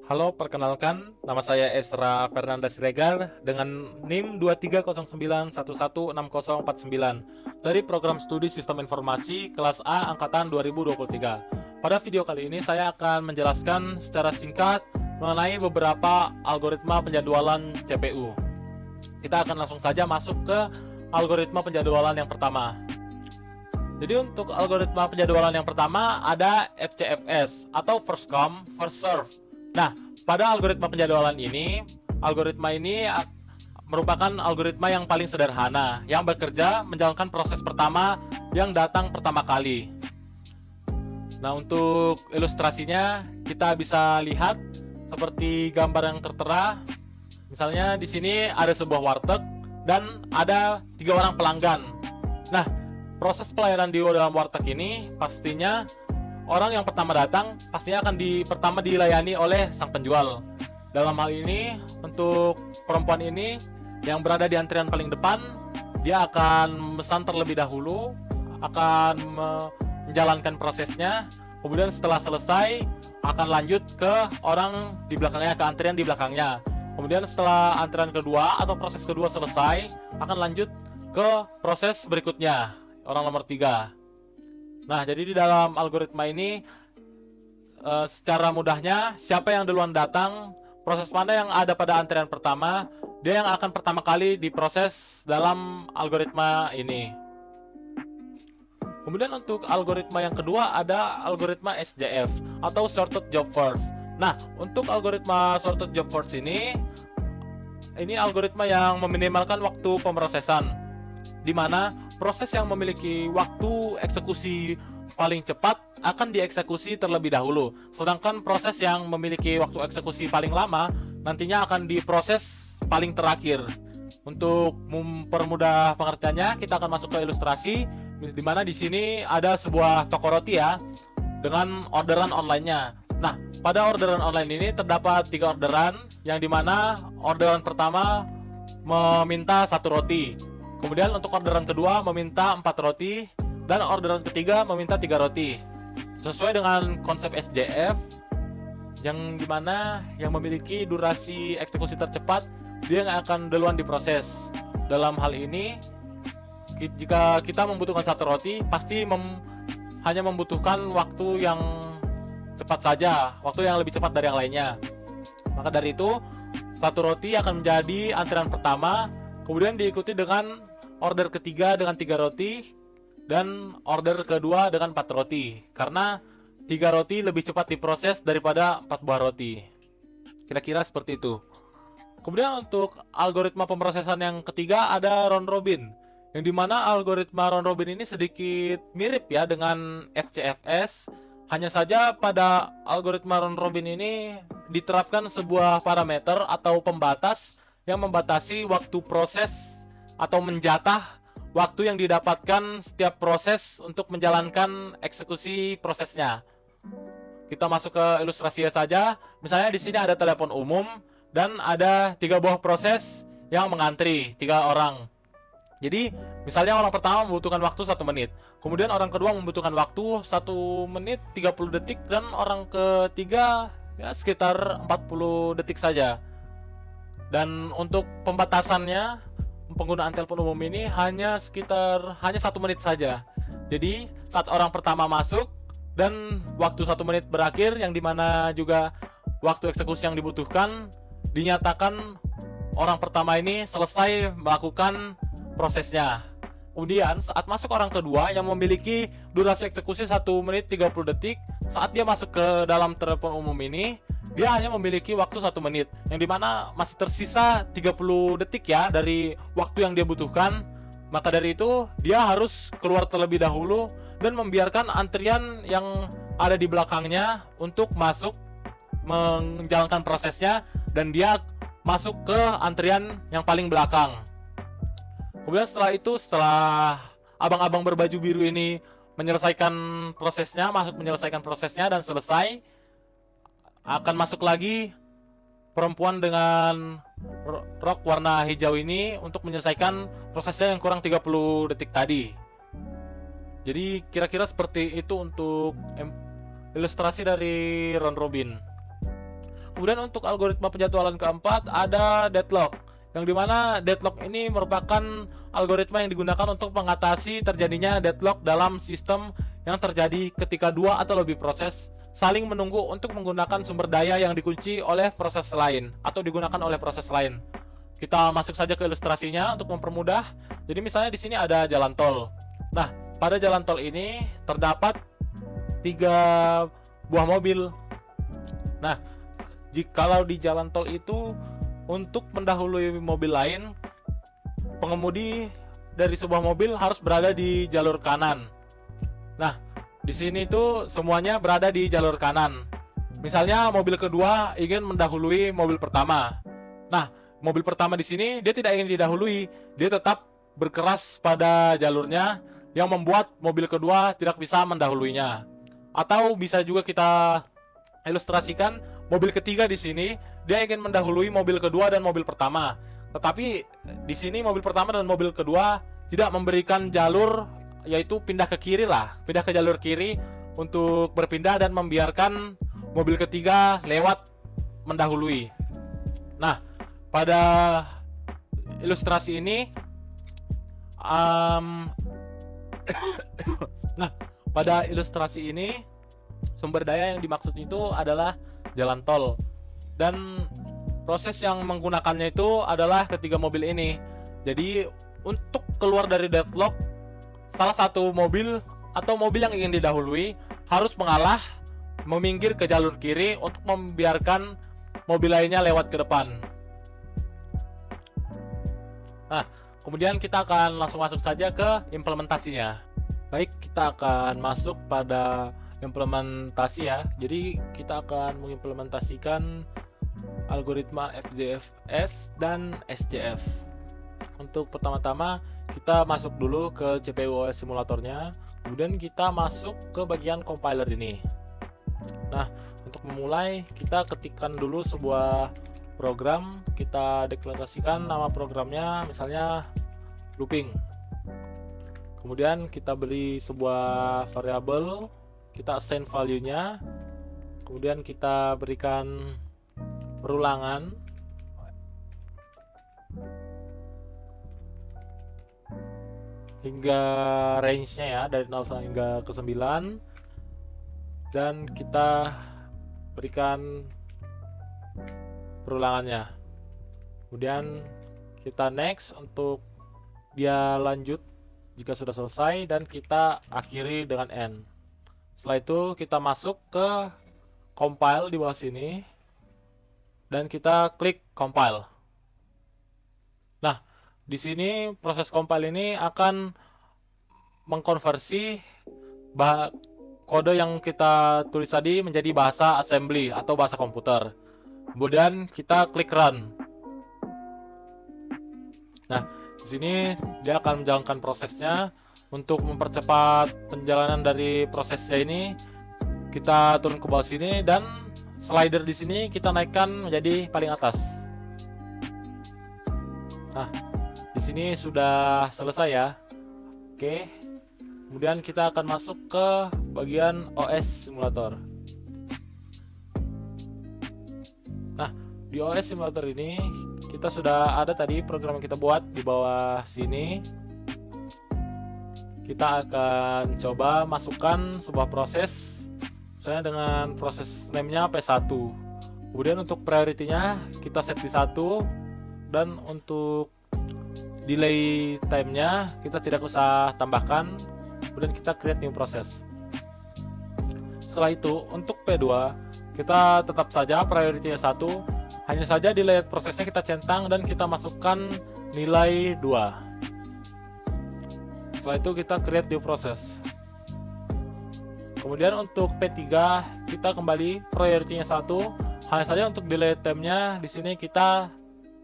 Halo, perkenalkan, nama saya Esra Fernandes Regar dengan NIM 2309116049 dari Program Studi Sistem Informasi kelas A Angkatan 2023. Pada video kali ini saya akan menjelaskan secara singkat mengenai beberapa algoritma penjadwalan CPU. Kita akan langsung saja masuk ke algoritma penjadwalan yang pertama. Jadi untuk algoritma penjadwalan yang pertama ada FCFS atau First Come First Serve. Nah, pada algoritma penjadwalan ini, merupakan algoritma yang paling sederhana yang bekerja menjalankan proses pertama yang datang pertama kali. Nah, untuk ilustrasinya kita bisa lihat seperti gambar yang tertera. Misalnya di sini ada sebuah warteg dan ada 3 orang pelanggan. Nah, proses pelayanan di dalam warteg ini pastinya orang yang pertama datang pastinya akan pertama dilayani oleh sang penjual. Dalam hal ini untuk perempuan ini yang berada di antrian paling depan, dia akan memesan terlebih dahulu, akan menjalankan prosesnya. Kemudian setelah selesai akan lanjut ke orang di belakangnya, ke antrian di belakangnya. Kemudian setelah antrian kedua atau proses kedua selesai, akan lanjut ke proses berikutnya, orang nomor 3. Nah, jadi di dalam algoritma ini secara mudahnya siapa yang duluan datang, proses mana yang ada pada antrian pertama, dia yang akan pertama kali diproses dalam algoritma ini. Kemudian untuk algoritma yang kedua ada algoritma SJF atau Shorted Job First. Nah, untuk algoritma Shorted Job First ini algoritma yang meminimalkan waktu pemrosesan, di mana proses yang memiliki waktu eksekusi paling cepat akan dieksekusi terlebih dahulu, sedangkan proses yang memiliki waktu eksekusi paling lama nantinya akan diproses paling terakhir. Untuk mempermudah pengertiannya, kita akan masuk ke ilustrasi, di mana di sini ada sebuah toko roti ya, dengan orderan online-nya. Nah, pada orderan online ini terdapat 3 orderan, yang dimana orderan pertama meminta 1 roti. Kemudian untuk orderan kedua meminta 4 roti, dan orderan ketiga meminta 3 roti. Sesuai dengan konsep SJF, yang dimana yang memiliki durasi eksekusi tercepat, dia yang akan duluan diproses. Dalam hal ini, jika kita membutuhkan 1 roti, pasti hanya membutuhkan waktu yang cepat saja, waktu yang lebih cepat dari yang lainnya. Maka dari itu, 1 roti akan menjadi antrian pertama, kemudian diikuti dengan order ketiga dengan 3 roti, dan order kedua dengan 4 roti, karena 3 roti lebih cepat diproses daripada 4 buah roti. Kira-kira seperti itu. Kemudian untuk algoritma pemrosesan yang ketiga ada round robin, yang dimana algoritma round robin ini sedikit mirip ya dengan FCFS. Hanya saja pada algoritma round robin ini diterapkan sebuah parameter atau pembatas yang membatasi waktu proses atau menjatah waktu yang didapatkan setiap proses untuk menjalankan eksekusi prosesnya. Kita masuk ke ilustrasinya saja. Misalnya di sini ada telepon umum dan ada 3 buah proses yang mengantri 3 orang. Jadi misalnya orang pertama membutuhkan waktu 1 menit, kemudian orang kedua membutuhkan waktu 1 menit 30 detik, dan orang ketiga ya sekitar 40 detik saja. Dan untuk pembatasannya, penggunaan telepon umum ini hanya 1 menit saja. Jadi saat orang pertama masuk dan waktu 1 menit berakhir, yang dimana juga waktu eksekusi yang dibutuhkan, dinyatakan orang pertama ini selesai melakukan prosesnya. Kemudian saat masuk orang kedua yang memiliki durasi eksekusi 1 menit 30 detik, saat dia masuk ke dalam telepon umum ini, dia hanya memiliki waktu 1 menit, yang dimana masih tersisa 30 detik ya dari waktu yang dia butuhkan. Maka dari itu dia harus keluar terlebih dahulu dan membiarkan antrian yang ada di belakangnya untuk masuk menjalankan prosesnya, dan dia masuk ke antrian yang paling belakang. Kemudian setelah itu, setelah abang-abang berbaju biru ini menyelesaikan prosesnya dan selesai, akan masuk lagi perempuan dengan rok warna hijau ini untuk menyelesaikan prosesnya yang kurang 30 detik tadi. Jadi kira-kira seperti itu untuk ilustrasi dari round robin. Kemudian untuk algoritma penjadwalan keempat ada deadlock, yang dimana deadlock ini merupakan algoritma yang digunakan untuk mengatasi terjadinya deadlock dalam sistem yang terjadi ketika dua atau lebih proses saling menunggu untuk menggunakan sumber daya yang dikunci oleh proses lain atau digunakan oleh proses lain. Kita masuk saja ke ilustrasinya untuk mempermudah. Jadi misalnya di sini ada jalan tol. Nah, pada jalan tol ini terdapat 3 buah mobil. Nah, jikalau di jalan tol itu untuk mendahului mobil lain, pengemudi dari sebuah mobil harus berada di jalur kanan. Nah, di sini itu semuanya berada di jalur kanan. Misalnya mobil kedua ingin mendahului mobil pertama. Nah, mobil pertama di sini dia tidak ingin didahului, dia tetap berkeras pada jalurnya yang membuat mobil kedua tidak bisa mendahuluinya. Atau bisa juga kita ilustrasikan mobil ketiga di sini dia ingin mendahului mobil kedua dan mobil pertama. Tetapi di sini mobil pertama dan mobil kedua tidak memberikan jalur, yaitu pindah ke kiri lah, pindah ke jalur kiri untuk berpindah dan membiarkan mobil ketiga lewat mendahului. Nah, pada ilustrasi ini sumber daya yang dimaksud itu adalah jalan tol, dan proses yang menggunakannya itu adalah ketiga mobil ini. Jadi untuk keluar dari deadlock, salah satu mobil atau mobil yang ingin didahului harus mengalah, meminggir ke jalur kiri untuk membiarkan mobil lainnya lewat ke depan. Nah, kemudian kita akan langsung masuk saja ke implementasinya. Baik, kita akan masuk pada implementasi ya. Jadi kita akan mengimplementasikan algoritma FDFS dan SJF. Untuk pertama-tama kita masuk dulu ke CPU OS simulatornya, kemudian kita masuk ke bagian compiler ini. Nah, untuk memulai kita ketikkan dulu sebuah program, kita deklarasikan nama programnya misalnya looping. Kemudian kita beri sebuah variabel, kita assign value-nya, kemudian kita berikan perulangan hingga range-nya ya, dari 0 hingga ke 9, dan kita berikan perulangannya. Kemudian kita next untuk dia lanjut jika sudah selesai, dan kita akhiri dengan end. Setelah itu kita masuk ke compile di bawah sini dan kita klik compile. Nah, di sini proses compile ini akan mengkonversi kode yang kita tulis tadi menjadi bahasa assembly atau bahasa komputer. Kemudian kita klik run. Nah, di sini dia akan menjalankan prosesnya. Untuk mempercepat penjalanan dari prosesnya ini, kita turun ke bawah sini dan slider di sini kita naikkan menjadi paling atas. Nah, di sini sudah selesai ya. Oke. Kemudian kita akan masuk ke bagian OS simulator. Nah, di OS simulator ini kita sudah ada tadi program yang kita buat di bawah sini. Kita akan coba masukkan sebuah proses, misalnya dengan proses name-nya P1. Kemudian untuk priority-nya kita set di 1, dan untuk delay time-nya kita tidak usah tambahkan. Kemudian kita create new process. Setelah itu untuk P2 kita tetap saja priority-nya 1, hanya saja delay prosesnya kita centang dan kita masukkan nilai 2. Setelah itu kita create new process. Kemudian untuk P3 kita kembali priority-nya 1, hanya saja untuk delay time-nya di sini kita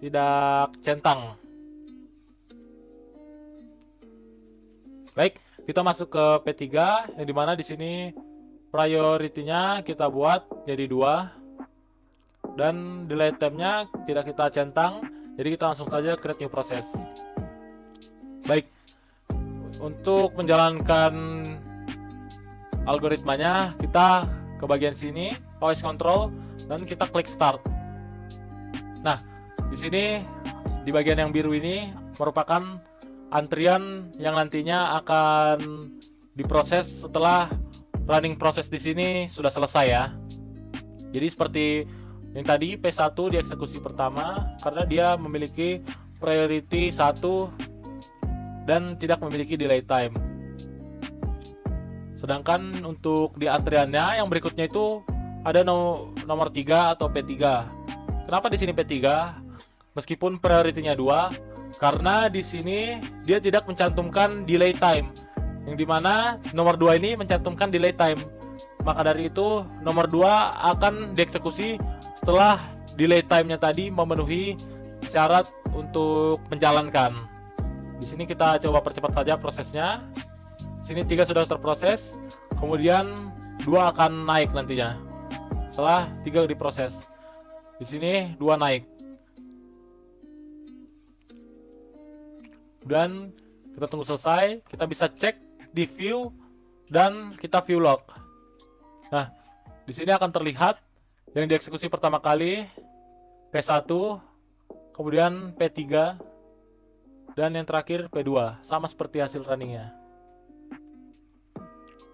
tidak centang. Baik, kita masuk ke P3 yang dimana di sini priority-nya kita buat jadi 2 dan delay time-nya tidak kita centang, jadi kita langsung saja create new process. Baik, untuk menjalankan algoritmanya kita ke bagian sini OS control, dan kita klik start. Nah, di sini di bagian yang biru ini merupakan antrian yang nantinya akan diproses setelah running proses di sini sudah selesai ya. Jadi seperti yang tadi P1 dieksekusi pertama karena dia memiliki priority 1 dan tidak memiliki delay time. Sedangkan untuk di antriannya yang berikutnya itu ada nomor 3 atau P3. Kenapa di sini P3? Meskipun priority-nya 2, karena di sini dia tidak mencantumkan delay time. Yang dimana nomor 2 ini mencantumkan delay time. Maka dari itu nomor 2 akan dieksekusi setelah delay time-nya tadi memenuhi syarat untuk menjalankan. Di sini kita coba percepat saja prosesnya. Di sini 3 sudah terproses, kemudian 2 akan naik nantinya. Setelah 3 diproses. Di sini 2 naik. Dan kita tunggu selesai, kita bisa cek di view dan kita view log. Nah, di sini akan terlihat yang dieksekusi pertama kali P1, kemudian P3, dan yang terakhir P2, sama seperti hasil runningnya.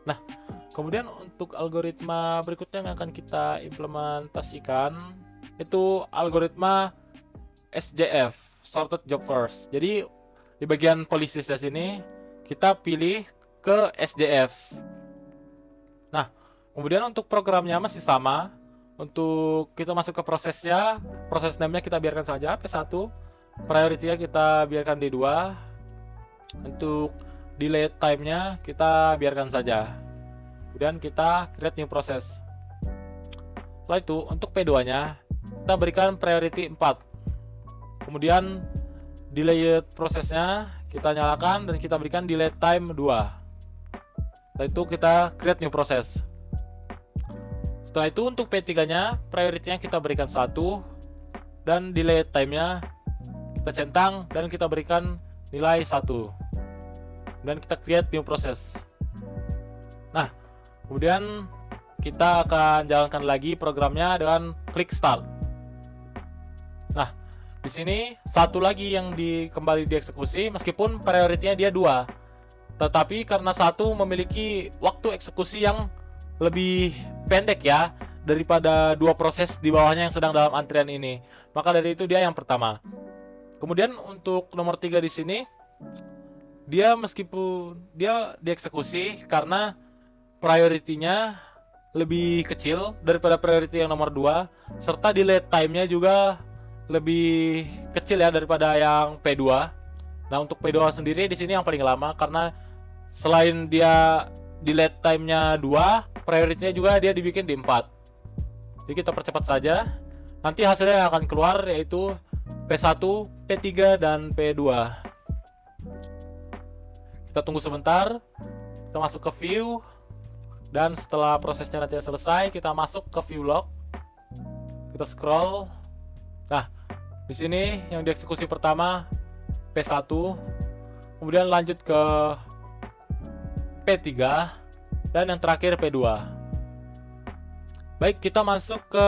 Nah, kemudian untuk algoritma berikutnya yang akan kita implementasikan itu algoritma SJF, Sorted Job First. Jadi di bagian polysys ini kita pilih ke SJF. Nah, kemudian untuk programnya masih sama. Untuk kita masuk ke prosesnya, proses name-nya kita biarkan saja P1, priority-nya kita biarkan D2. Untuk delay time-nya kita biarkan saja. Kemudian kita create new process. Setelah itu untuk P2-nya kita berikan priority 4. Kemudian delay prosesnya kita nyalakan dan kita berikan delay time 2. Setelah itu kita create new process. Setelah itu untuk P3-nya priority-nya kita berikan 1 dan delay time-nya kita centang dan kita berikan nilai 1. Dan kita create new process. Nah, kemudian kita akan jalankan lagi programnya dengan klik start. Nah, di sini satu lagi yang kembali dieksekusi meskipun priority-nya dia 2. Tetapi karena 1 memiliki waktu eksekusi yang lebih pendek ya daripada 2 proses di bawahnya yang sedang dalam antrian ini. Maka dari itu dia yang pertama. Kemudian untuk nomor 3 di sini dia meskipun dia dieksekusi karena priority-nya lebih kecil daripada priority yang nomor 2 serta delay time-nya juga lebih kecil ya daripada yang P2. Nah, untuk P2 sendiri di sini yang paling lama karena selain dia delay time-nya 2, priority-nya juga dia dibikin di 4. Jadi kita percepat saja. Nanti hasilnya yang akan keluar yaitu P1, P3 dan P2. Kita tunggu sebentar. Kita masuk ke view dan setelah prosesnya nanti selesai, kita masuk ke view log. Kita scroll. Nah, di sini yang dieksekusi pertama P1, kemudian lanjut ke P3 dan yang terakhir P2. Baik, kita masuk ke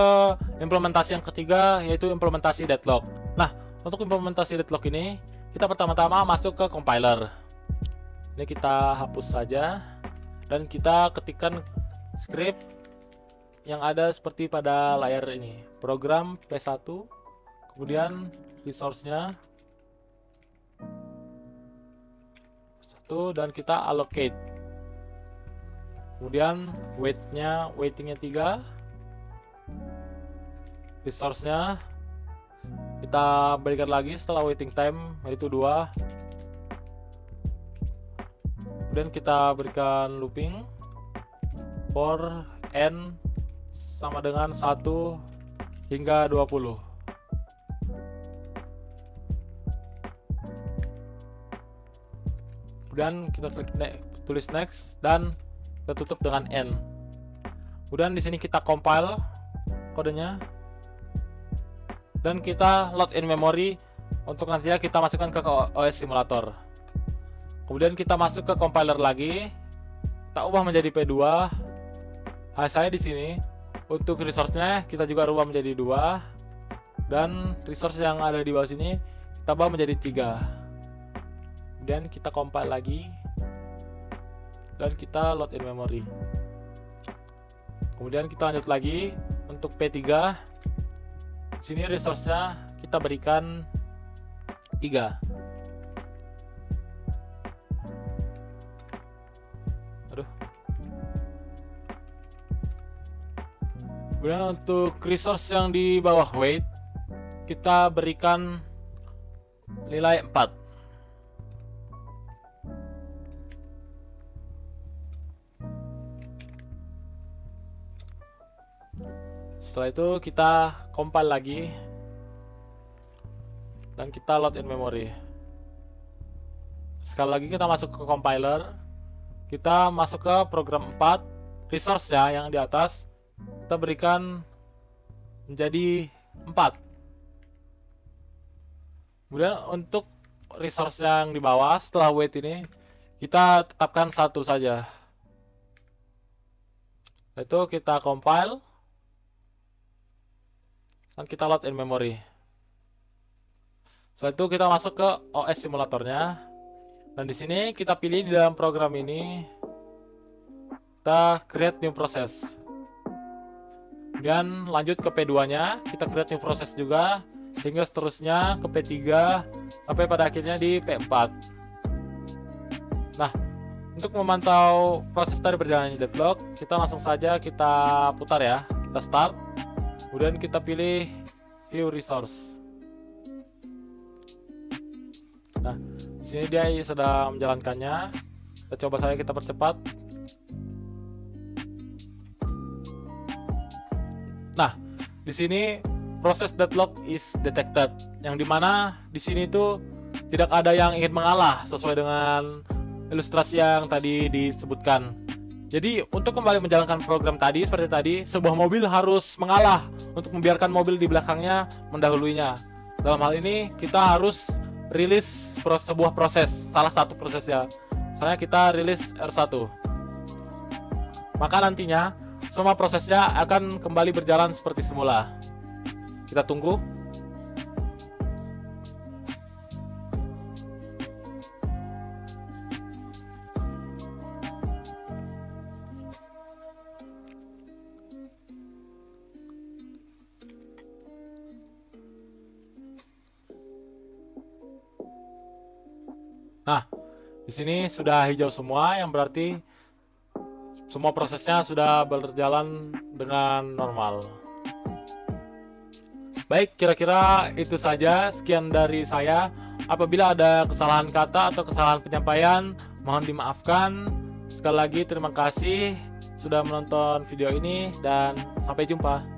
implementasi yang ketiga yaitu implementasi deadlock. Nah, untuk implementasi deadlock ini kita pertama-tama masuk ke compiler. Ini kita hapus saja dan kita ketikkan script yang ada seperti pada layar ini. Program P1, kemudian resource-nya 1 dan kita allocate. Kemudian waitingnya 3, resource-nya kita berikan lagi setelah waiting time yaitu 2. Kemudian kita berikan looping for n sama dengan 1 hingga 20. Kemudian kita klik tulis next dan kita tutup dengan N. Kemudian di sini kita compile kodenya dan kita load in memory untuk nantinya kita masukkan ke OS simulator. Kemudian kita masuk ke compiler lagi, kita ubah menjadi P2. Hasilnya di sini untuk resource-nya kita juga rubah menjadi 2, dan resource yang ada di bawah sini kita tambah menjadi 3. Kemudian kita compile lagi dan kita load in memory. Kemudian kita lanjut lagi untuk P3. Sini resource-nya kita berikan 3. Kemudian untuk resource yang di bawah weight kita berikan nilai 4. Setelah itu kita compile lagi dan kita load in memory. Sekali lagi kita masuk ke compiler, kita masuk ke program 4, resource ya yang di atas kita berikan menjadi 4. Kemudian untuk resource yang di bawah setelah weight ini kita tetapkan 1 saja. Itu kita compile dan kita load in memory. Setelah itu kita masuk ke OS simulatornya, dan di sini kita pilih di dalam program ini kita create new process. Kemudian lanjut ke P2-nya, kita create new process juga, hingga seterusnya ke P3 sampai pada akhirnya di P4. Nah, untuk memantau proses tadi berjalannya deadlock, kita langsung saja kita putar ya, kita start, kemudian kita pilih view resource. Nah, di sini dia sedang menjalankannya. Kita coba saja kita percepat. Nah, di sini proses deadlock is detected, yang dimana di sini itu tidak ada yang ingin mengalah sesuai dengan ilustrasi yang tadi disebutkan. Jadi untuk kembali menjalankan program tadi seperti tadi, sebuah mobil harus mengalah untuk membiarkan mobil di belakangnya mendahuluinya. Dalam hal ini kita harus rilis sebuah proses, salah satu prosesnya. Misalnya kita rilis R1. Maka nantinya semua prosesnya akan kembali berjalan seperti semula. Kita tunggu. Nah, di sini sudah hijau semua, yang berarti semua prosesnya sudah berjalan dengan normal. Baik, kira-kira itu saja. Sekian dari saya. Apabila ada kesalahan kata atau kesalahan penyampaian, mohon dimaafkan. Sekali lagi terima kasih sudah menonton video ini dan sampai jumpa.